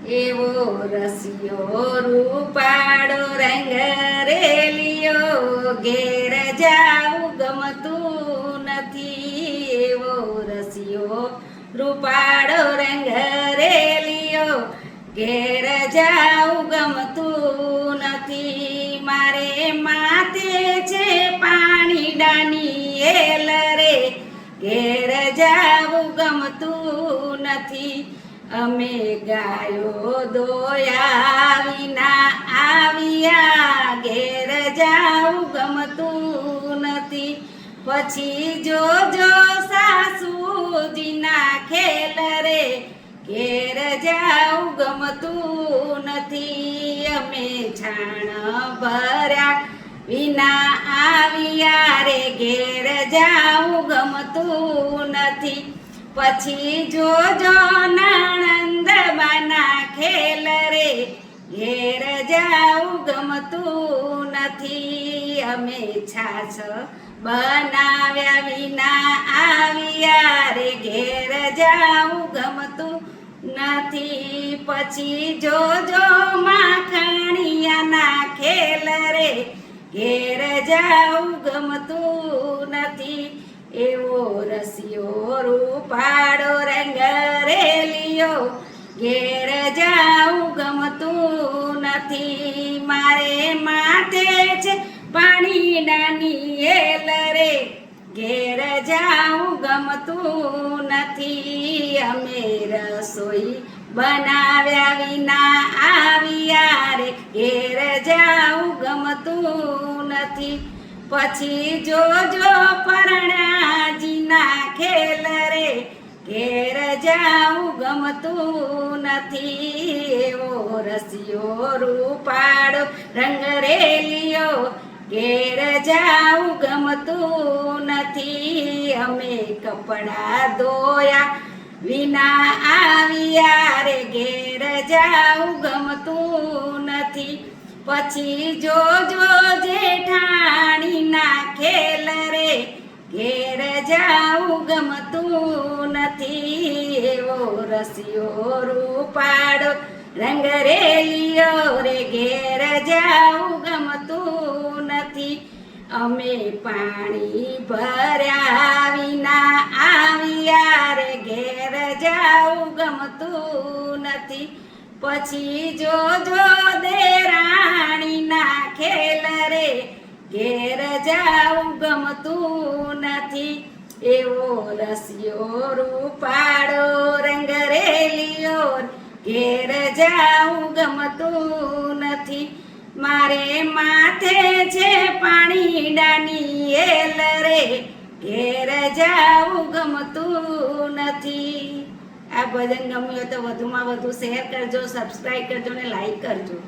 એવો રસિયો રૂપાળો રંગ રેલિયો ઘેર જાવું ગમતું નથી. એવો રસિયો રૂપાળો રંગ રેલિયો ઘેર જાવું ગમતું નથી. મારે માથે છે પાણીડાની એલ રે ઘેર જાવું ગમતું નથી. અમે ગાયો દોયા વિના આવ્યા ઘેર જાવું ગમતું નથી. પછી જોજો સાસુજીના ખેલ રે ઘેર જાવું ગમતું નથી. અમે છાણ ભર્યા વિના આવ્યા રે ઘેર જાવું ગમતું નથી. પછી જોજો નણંદબાના ખેલ રે ઘેર જાવું ગમતું નથી. અમે છાશ બનાવ્યા વિના આવ્યા રે ઘેર જાવું ગમતું નથી. પછી જોજો માખણિયાના ખેલ રે ઘેર જાવું ગમતું નથી. એવો રસિયો રૂપાળો રંગ રેલિયો ઘેર જાવું ગમતું નથી. મારે માથે છે પાણીડાની એલ રે ઘેર જાવું ગમતું નથી. અમે રસોઈ બનાવ્યા વિના આવ્યા રે ઘેર જાવું ગમતું નથી. પછી જોજો પરણાજીના ખેલ રે ઘેર જાવું ગમતું નથી. એવો રસિયો રૂપાળો રંગ રેલિયો ઘેર જાવું ગમતું નથી. અમે કપડાં ધોયા વિના આવ્યા રે ઘેર જાવું ગમતું નથી. પછી જોજો જેઠાણીના ખેલ રે ઘેર જાવું ગમતું નથી. એવો રસિયો રૂપાળો રંગ રેલિયો રે ઘેર જાવું ગમતું નથી. અમે પાણી ભર્યા વિના આવ્યા રે ઘેર જાવું ગમતું નથી. પછી જોજો દેરાણીના ખેલ રે ઘેર જાવું ગમતું નથી. એવો રસિયો રૂપાળો રંગ રેલિયો ઘેર જાવું ગમતું નથી. મારે માથે છે પાણીડાની એલ રે ઘેર જાવું ગમતું નથી. આ ભજન ગમ્યું તો વધુમાં વધુ શેર કરજો, સબસ્ક્રાઈબ કરજો ને લાઈક કરજો.